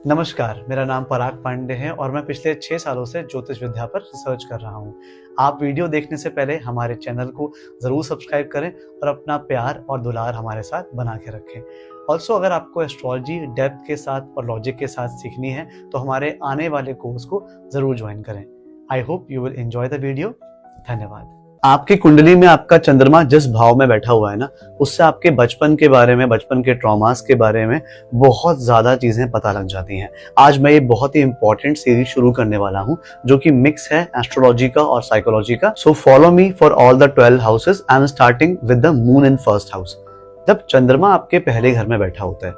नमस्कार, मेरा नाम पराग पांडे है और मैं पिछले 6 सालों से ज्योतिष विद्या पर रिसर्च कर रहा हूँ। आप वीडियो देखने से पहले हमारे चैनल को ज़रूर सब्सक्राइब करें और अपना प्यार और दुलार हमारे साथ बना के रखें। ऑल्सो अगर आपको एस्ट्रोलॉजी डेप्थ के साथ और लॉजिक के साथ सीखनी है तो हमारे आने वाले कोर्स को ज़रूर ज्वाइन करें। I hope you will enjoy the video. धन्यवाद। आपकी कुंडली में आपका चंद्रमा जिस भाव में बैठा हुआ है ना, उससे आपके बचपन के बारे में, बचपन के ट्रॉमास के बारे में बहुत ज्यादा चीजें पता लग जाती हैं। आज मैं ये बहुत ही इंपॉर्टेंट सीरीज शुरू करने वाला हूँ जो कि मिक्स है एस्ट्रोलॉजी का और साइकोलॉजी का। So follow me for all the 12 houses. I am starting with the moon in first house. जब चंद्रमा आपके पहले घर में बैठा होता है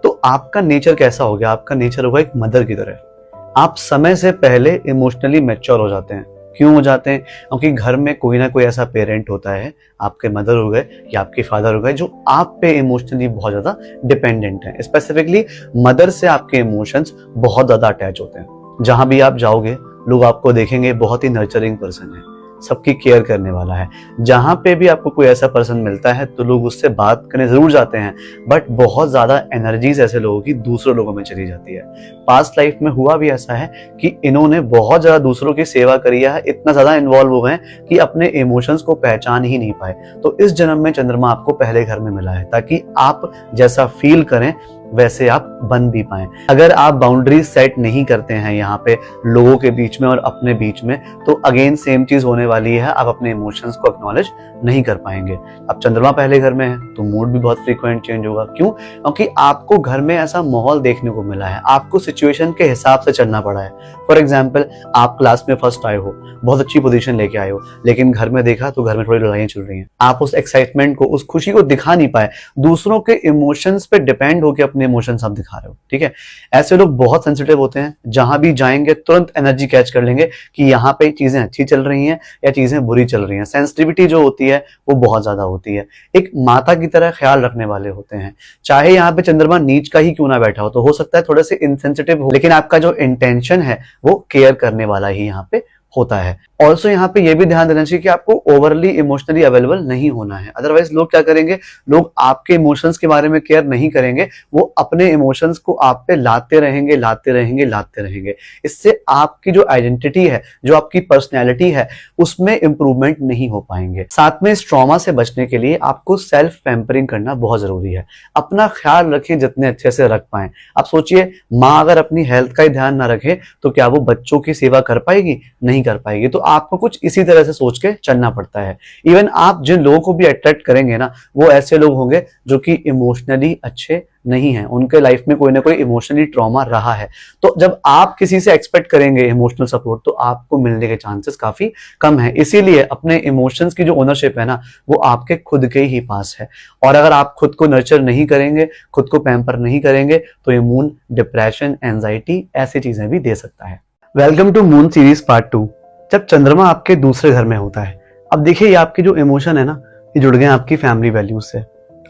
तो आपका नेचर कैसा हो गया? आपका नेचर होगा एक मदर की तरह। आप समय से पहले इमोशनली मैच्योर हो जाते हैं। क्यों हो जाते हैं? क्योंकि घर में कोई ना कोई ऐसा पेरेंट होता है, आपके मदर हो गए या आपके फादर हो गए, जो आप पे इमोशनली बहुत ज्यादा डिपेंडेंट है। स्पेसिफिकली मदर से आपके इमोशंस बहुत ज्यादा अटैच होते हैं। जहां भी आप जाओगे लोग आपको देखेंगे बहुत ही नर्चरिंग पर्सन है, सबकी केयर करने वाला है। जहां पे भी आपको कोई ऐसा पर्सन मिलता है तो लोग उससे बात करने जरूर जाते हैं, बट बहुत ज्यादा एनर्जीज ऐसे लोगों की दूसरे लोगों में चली जाती है। पास्ट लाइफ में हुआ भी ऐसा है कि इन्होंने बहुत ज्यादा दूसरों की सेवा करी है, इतना ज्यादा इन्वॉल्व हो गए कि अपने इमोशंस को पहचान ही नहीं पाए। तो इस जन्म में चंद्रमा आपको पहले घर में मिला है ताकि आप जैसा फील करें वैसे आप बन भी पाएं। अगर आप बाउंड्रीज सेट नहीं करते हैं यहाँ पे लोगों के बीच में और अपने बीच में, तो अगेन सेम चीज होने वाली है, आप अपने इमोशंस को एक्नॉलेज नहीं कर पाएंगे। अब चंद्रमा पहले घर में है तो मूड भी बहुत फ्रीक्वेंट चेंज होगा। क्यों? क्योंकि आपको घर में ऐसा माहौल देखने को मिला है, आपको सिचुएशन के हिसाब से चलना पड़ा है। फॉर एग्जाम्पल, आप क्लास में फर्स्ट आए हो, बहुत अच्छी पोजीशन लेके आए हो, लेकिन घर में देखा तो घर में थोड़ी लड़ाइयां चल रही हैं। आप उस एक्साइटमेंट को, उस खुशी को दिखा नहीं पाए, दूसरों के इमोशंस पे डिपेंड होकर अपने इमोशंस आप दिखा रहे हो। ठीक है, ऐसे लोग बहुत सेंसिटिव होते हैं, जहां भी जाएंगे तुरंत एनर्जी कैच कर लेंगे कि यहाँ पे चीजें अच्छी चल रही हैं या चीजें बुरी चल रही हैं। सेंसिटिविटी जो होती है वो बहुत ज्यादा होती है। एक माता की तरह ख्याल रखने वाले होते हैं। चाहे यहाँ पे चंद्रमा नीच का ही क्यों ना बैठा हो सकता है थोड़े से इनसेंसिटिव हो, लेकिन आपका जो इंटेंशन है वो केयर करने वाला ही यहाँ पे होता है। ऑल्सो यहाँ पे ये भी ध्यान देना चाहिए कि आपको ओवरली इमोशनली अवेलेबल नहीं होना है। अदरवाइज लोग क्या करेंगे, लोग आपके इमोशंस के बारे में केयर नहीं करेंगे, वो अपने इमोशंस को आप पे लाते रहेंगे, लाते रहेंगे, लाते रहेंगे। इससे आपकी जो आइडेंटिटी है, जो आपकी पर्सनैलिटी है, उसमें इंप्रूवमेंट नहीं हो पाएंगे। साथ में इस ट्रॉमा से बचने के लिए आपको सेल्फ पैम्परिंग करना बहुत जरूरी है। अपना ख्याल रखिए जितने अच्छे से रख पाए। आप सोचिए, माँ अगर अपनी हेल्थ का ही ध्यान ना रखे तो क्या वो बच्चों की सेवा कर पाएगी? नहीं कर पाएगी। तो आपको कुछ इसी तरह से सोच के चलना पड़ता है। इवन आप जिन लोगों को भी अट्रैक्ट करेंगे ना, वो ऐसे लोग होंगे जो कि इमोशनली अच्छे नहीं है, उनके लाइफ में कोई ना कोई इमोशनली ट्रॉमा रहा है। तो जब आप किसी से एक्सपेक्ट करेंगे इमोशनल सपोर्ट तो आपको मिलने के चांसेस काफी कम है। इसीलिए अपने इमोशंस की जो ओनरशिप है ना, वो आपके खुद के ही पास है। और अगर आप खुद को नर्चर नहीं करेंगे, खुद को पैम्पर नहीं करेंगे, तो ये मून डिप्रेशन, एंजाइटी ऐसी चीजें भी दे सकता है। Welcome to moon series part 2। जब चंद्रमा आपके दूसरे घर में होता है, अब देखिए ये आपके जो इमोशन है ना, ये जुड़ गए आपकी फैमिली वैल्यूज से,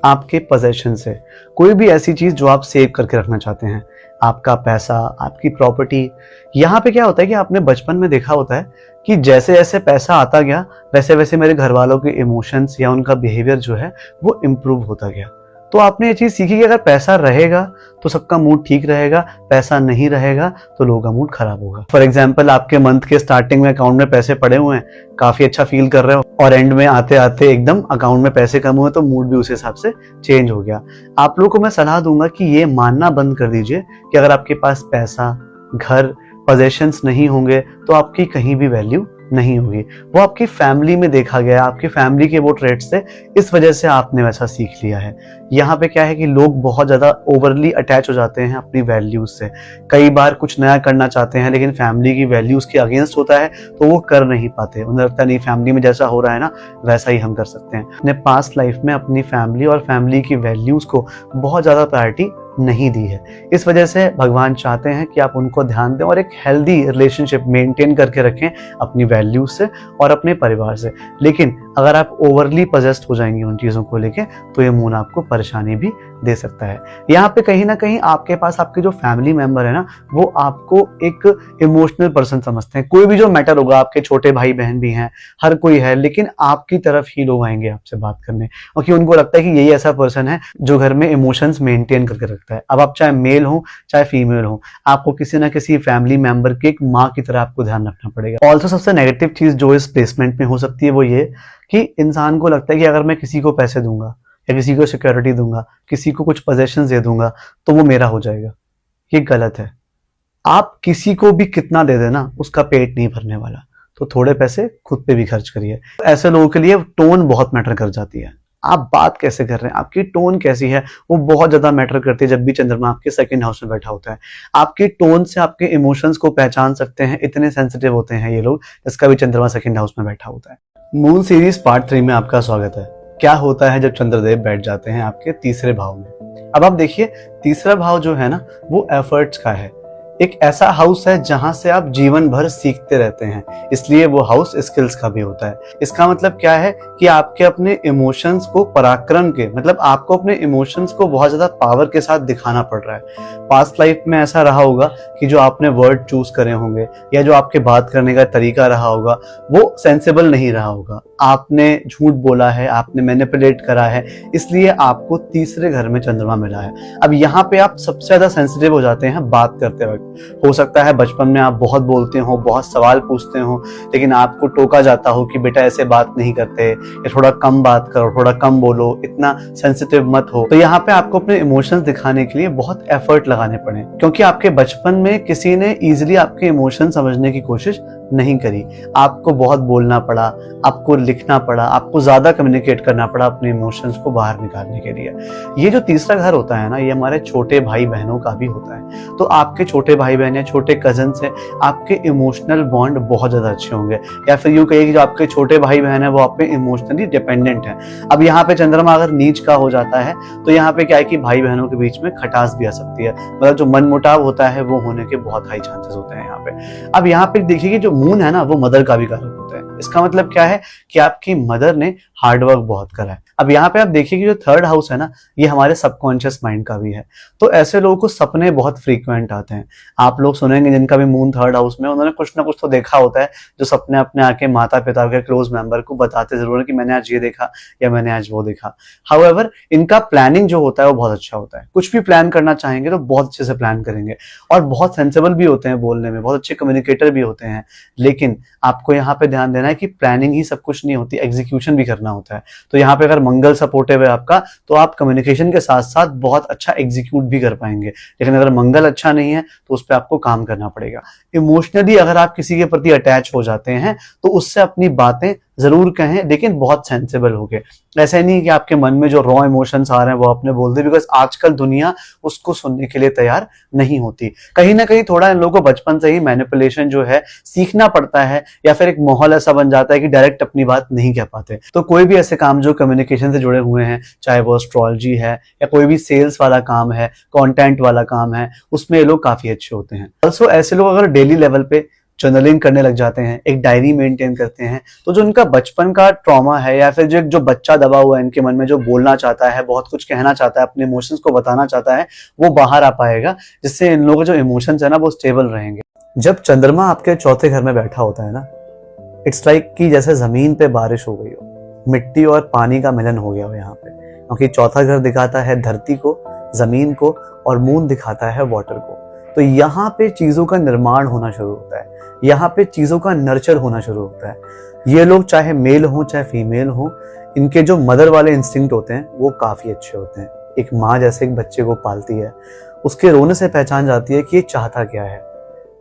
आपके पोजेशन से। कोई भी ऐसी चीज जो आप सेव करके रखना चाहते हैं, आपका पैसा, आपकी प्रॉपर्टी। यहाँ पे क्या होता है कि आपने बचपन में देखा होता है कि जैसे जैसे पैसा आता गया वैसे वैसे मेरे घर वालों के इमोशंस या उनका बिहेवियर जो है वो इम्प्रूव होता गया। तो आपने ये चीज सीखी कि अगर पैसा रहेगा तो सबका मूड ठीक रहेगा, पैसा नहीं रहेगा तो लोगों का मूड खराब होगा। फॉर एग्जाम्पल, आपके मंथ के स्टार्टिंग में अकाउंट में पैसे पड़े हुए हैं, काफी अच्छा फील कर रहे हो, और एंड में आते आते एकदम अकाउंट में पैसे कम हुए तो मूड भी उस हिसाब से चेंज हो गया। आप लोगों को मैं सलाह दूंगा कि ये मानना बंद कर दीजिए कि अगर आपके पास पैसा, घर, पोजेशंस नहीं होंगे तो आपकी कहीं भी वैल्यू नहीं होगी। वो आपकी फैमिली में देखा गया, आपकी फैमिली के वो ट्रेट्स थे, इस वजह से आपने वैसा सीख लिया है। यहाँ पे क्या है कि लोग बहुत ज्यादा ओवरली अटैच हो जाते हैं अपनी वैल्यूज से। कई बार कुछ नया करना चाहते हैं लेकिन फैमिली की वैल्यूज के अगेंस्ट होता है तो वो कर नहीं पाते। उन्हें लगता नहीं फैमिली में जैसा हो रहा है ना वैसा ही हम कर सकते हैं। अपने पास्ट लाइफ में अपनी फैमिली और फैमिली की वैल्यूज को बहुत ज्यादा प्रायोरिटी नहीं दी है। इस वजह से भगवान चाहते हैं कि आप उनको ध्यान दें और एक हेल्दी रिलेशनशिप मेंटेन करके रखें अपनी वैल्यूज से और अपने परिवार से। लेकिन अगर आप ओवरली पजेस्ड हो जाएंगे उन चीजों को लेके तो ये मून आपको परेशानी भी दे सकता है। यहाँ पे कहीं ना कहीं आपके पास आपके जो फैमिली मेंबर है ना, वो आपको एक इमोशनल पर्सन समझते हैं। कोई भी जो मैटर होगा, आपके छोटे भाई बहन भी हैं, हर कोई है, लेकिन आपकी तरफ ही लोग आएंगे आपसे बात करने, क्योंकि उनको लगता है कि यही ऐसा पर्सन है जो घर में इमोशंस मेंटेन करके रखता है। सकता है। अब आप चाहे मेल हो चाहे फीमेल हो, आपको किसी ना किसी फैमिली मेंबर के एक माँ की तरह आपको ध्यान रखना पड़ेगा। ऑल्सो सबसे नेगेटिव चीज जो इस प्लेसमेंट में हो सकती है वो ये कि इंसान को लगता है कि अगर मैं किसी को पैसे दूंगा या किसी को सिक्योरिटी दूंगा, किसी को कुछ पोजेशंस दे दूंगा तो वो मेरा हो जाएगा। ये गलत है। आप किसी को भी कितना दे देना, उसका पेट नहीं भरने वाला, तो थोड़े पैसे खुद पे भी खर्च करिए। ऐसे लोगों के लिए टोन बहुत मैटर कर जाती है। आप बात कैसे कर रहे हैं, आपकी टोन कैसी है, वो बहुत ज्यादा मैटर करती है। जब भी चंद्रमा आपके सेकंड हाउस में बैठा होता है, आपकी टोन से आपके इमोशंस को पहचान सकते हैं। इतने सेंसिटिव होते हैं ये लोग, जिसका भी चंद्रमा सेकंड हाउस में बैठा होता है। मून सीरीज पार्ट 3 में आपका स्वागत है। क्या होता है जब चंद्रदेव बैठ जाते हैं आपके तीसरे भाव में। अब आप देखिए, तीसरा भाव जो है ना, वो एफर्ट्स का है। एक ऐसा हाउस है जहां से आप जीवन भर सीखते रहते हैं, इसलिए वो हाउस स्किल्स का भी होता है। इसका मतलब क्या है कि आपके अपने इमोशंस को पराक्रम के, मतलब आपको अपने इमोशंस को बहुत ज्यादा पावर के साथ दिखाना पड़ रहा है। पास्ट लाइफ में ऐसा रहा होगा कि जो आपने वर्ड चूज करे होंगे या जो आपके बात करने का तरीका रहा होगा वो सेंसेबल नहीं रहा होगा। आपने झूठ बोला है, आपने मैनिपुलेट करा है, इसलिए आपको तीसरे घर में चंद्रमा मिला है। अब यहाँ पे आप सबसे ज्यादा सेंसिटिव हो जाते हैं बात करते वक्त। हो सकता है बचपन में आप बहुत बोलते हो, बहुत सवाल पूछते हो, लेकिन आपको टोका जाता हो कि बेटा ऐसे बात नहीं करते, या थोड़ा कम बात करो, थोड़ा कम बोलो, इतना सेंसिटिव मत हो। तो यहाँ पे आपको अपने इमोशंस दिखाने के लिए बहुत एफर्ट लगाने पड़े, क्योंकि आपके बचपन में किसी ने इजीली आपके इमोशन समझने की कोशिश नहीं करी। आपको बहुत बोलना पड़ा, आपको लिखना पड़ा, आपको ज्यादा कम्युनिकेट करना पड़ा अपने इमोशंस को बाहर निकालने के लिए। ये जो तीसरा घर होता है ना, ये हमारे छोटे भाई बहनों का भी होता है। तो आपके छोटे भाई बहन या छोटे कजन से आपके इमोशनल बॉन्ड बहुत ज्यादा अच्छे होंगे, या फिर यूं कहिए कि जो आपके छोटे भाई बहन है वो आप पे इमोशनली डिपेंडेंट है। अब यहाँ पे चंद्रमा अगर नीच का हो जाता है तो यहाँ पे क्या है कि भाई बहनों के बीच में खटास भी आ सकती है, मतलब जो मनमुटाव होता है वो होने के बहुत हाई चांसेस होते हैं यहाँ पे। अब यहाँ पे देखिए कि जो मून है ना, वो मदर का भी कारक होता है। इसका मतलब क्या है कि आपकी मदर ने हार्डवर्क बहुत करा है। अब यहाँ पे आप देखिए कि जो थर्ड हाउस है ना, ये हमारे सबकॉन्शियस माइंड का भी है। तो ऐसे लोगों को सपने बहुत फ्रीक्वेंट आते हैं। आप लोग सुनेंगे जिनका भी मून थर्ड हाउस में, उन्होंने कुछ ना कुछ तो देखा होता है, जो सपने अपने आके माता पिता के क्लोज मेंबर को बताते जरूर है कि मैंने आज ये देखा या मैंने आज वो देखा। हाउएवर, इनका प्लानिंग जो होता है वो बहुत अच्छा होता है। कुछ भी प्लान करना चाहेंगे तो बहुत अच्छे से प्लान करेंगे, और बहुत सेंसेबल भी होते हैं बोलने में, बहुत अच्छे कम्युनिकेटर भी होते हैं। लेकिन आपको यहाँ पे ध्यान देना है कि प्लानिंग ही सब कुछ नहीं होती, एग्जीक्यूशन भी करना होता है। तो यहाँ पे अगर मंगल सपोर्टिव है आपका, तो आप कम्युनिकेशन के साथ साथ बहुत अच्छा एग्जीक्यूट भी कर पाएंगे। लेकिन अगर मंगल अच्छा नहीं है तो उस पर आपको काम करना पड़ेगा। इमोशनली अगर आप किसी के प्रति अटैच हो जाते हैं तो उससे अपनी बातें जरूर कहें, लेकिन बहुत सेंसेबल होके। ऐसा नहीं कि आपके मन में जो रॉ इमोशंस आ रहे हैं वो आपने बोल दे, बिकॉज आजकल दुनिया उसको सुनने के लिए तैयार नहीं होती। कहीं ना कहीं थोड़ा इन लोगों को बचपन से ही मैनिपुलेशन जो है सीखना पड़ता है, या फिर एक माहौल ऐसा बन जाता है कि डायरेक्ट अपनी बात नहीं कह पाते। तो कोई भी ऐसे काम जो कम्युनिकेशन से जुड़े हुए हैं, चाहे वो एस्ट्रोलॉजी है या कोई भी सेल्स वाला काम है, कंटेंट वाला काम है, उसमें ये लोग काफी अच्छे होते हैं। ऑल्सो ऐसे लोग अगर डेली लेवल पे जर्नलिंग करने लग जाते हैं, एक डायरी मेंटेन करते हैं, तो जो उनका बचपन का ट्रॉमा है, या फिर जो बच्चा दबा हुआ है इनके मन में, जो बोलना चाहता है, बहुत कुछ कहना चाहता है, अपने इमोशंस को बताना चाहता है, वो बाहर आ पाएगा, जिससे इन लोगों के जो इमोशंस है ना वो स्टेबल रहेंगे। जब चंद्रमा आपके चौथे घर में बैठा होता है ना, इट्स लाइक कि जैसे जमीन पे बारिश हो गई हो, मिट्टी और पानी का मिलन हो गया हो यहाँ पे। क्योंकि चौथा घर दिखाता है धरती को, जमीन को, और मून दिखाता है वाटर को। तो यहाँ पे चीजों का निर्माण होना शुरू होता है, यहाँ पे चीजों का नर्चर होना शुरू होता है। ये लोग चाहे मेल हो चाहे फीमेल हो, इनके जो मदर वाले इंस्टिंक्ट होते हैं वो काफी अच्छे होते हैं। एक माँ जैसे एक बच्चे को पालती है, उसके रोने से पहचान जाती है कि ये चाहता क्या है।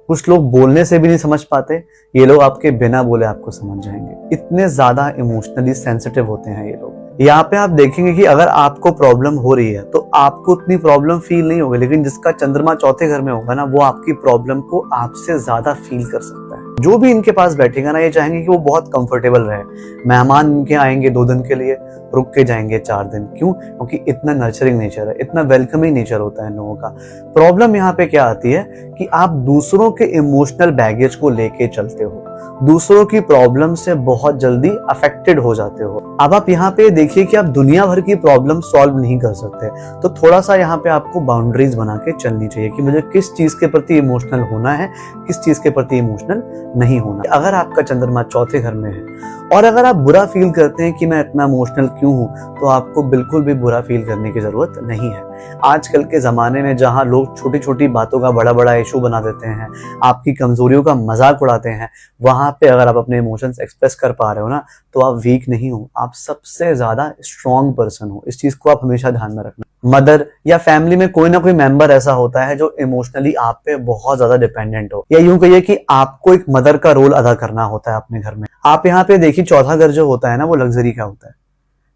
कुछ लोग बोलने से भी नहीं समझ पाते, ये लोग आपके बिना बोले आपको समझ जाएंगे। इतने ज्यादा इमोशनली सेंसिटिव होते हैं ये लोग। यहाँ पे आप देखेंगे कि अगर आपको प्रॉब्लम हो रही है तो आपको उतनी प्रॉब्लम फील नहीं होगी, लेकिन जिसका चंद्रमा चौथे घर में होगा ना, वो आपकी प्रॉब्लम को आपसे ज्यादा फील कर सकता है। जो भी इनके पास बैठेगा ना, ये चाहेंगे कि वो बहुत कंफर्टेबल रहे। मेहमान इनके आएंगे 2 दिन के लिए, रुक के जाएंगे 4 दिन। क्यों? क्योंकि इतना नर्चरिंग नेचर है, इतना वेलकमिंग नेचर होता है इन लोगों का। प्रॉब्लम यहाँ पे क्या आती है कि आप दूसरों के इमोशनल बैगेज को लेके चलते हो, दूसरों की प्रॉब्लम से बहुत जल्दी अफेक्टेड हो जाते हो। अब आप यहाँ पे देखिए कि आप दुनिया भर की प्रॉब्लम सॉल्व नहीं कर सकते, तो थोड़ा सा यहाँ पे आपको बाउंड्रीज बना के चलनी चाहिए कि मुझे किस चीज के प्रति इमोशनल होना है, किस चीज के प्रति इमोशनल नहीं होना। अगर आपका चंद्रमा चौथे घर में है और अगर आप बुरा फील करते हैं कि मैं इतना इमोशनल क्यों हूं, तो आपको बिल्कुल भी बुरा फील करने की जरूरत नहीं है। आजकल के ज़माने में जहाँ लोग छोटी छोटी बातों का बड़ा बड़ा इशू बना देते हैं, आपकी कमज़ोरियों का मजाक उड़ाते हैं, वहाँ पे अगर आप अपने इमोशंस एक्सप्रेस कर पा रहे हो ना, तो आप वीक नहीं हो, आप सबसे ज़्यादा स्ट्रॉन्ग पर्सन हो। इस चीज़ को आप हमेशा ध्यान में रखना। मदर या फैमिली में कोई ना कोई मेंबर ऐसा होता है जो इमोशनली आप पे बहुत ज्यादा डिपेंडेंट हो, या यूं कहिए कि आपको एक मदर का रोल अदा करना होता है अपने घर में। आप यहाँ पे देखिए, चौथा घर जो होता है ना, वो लग्जरी का होता है,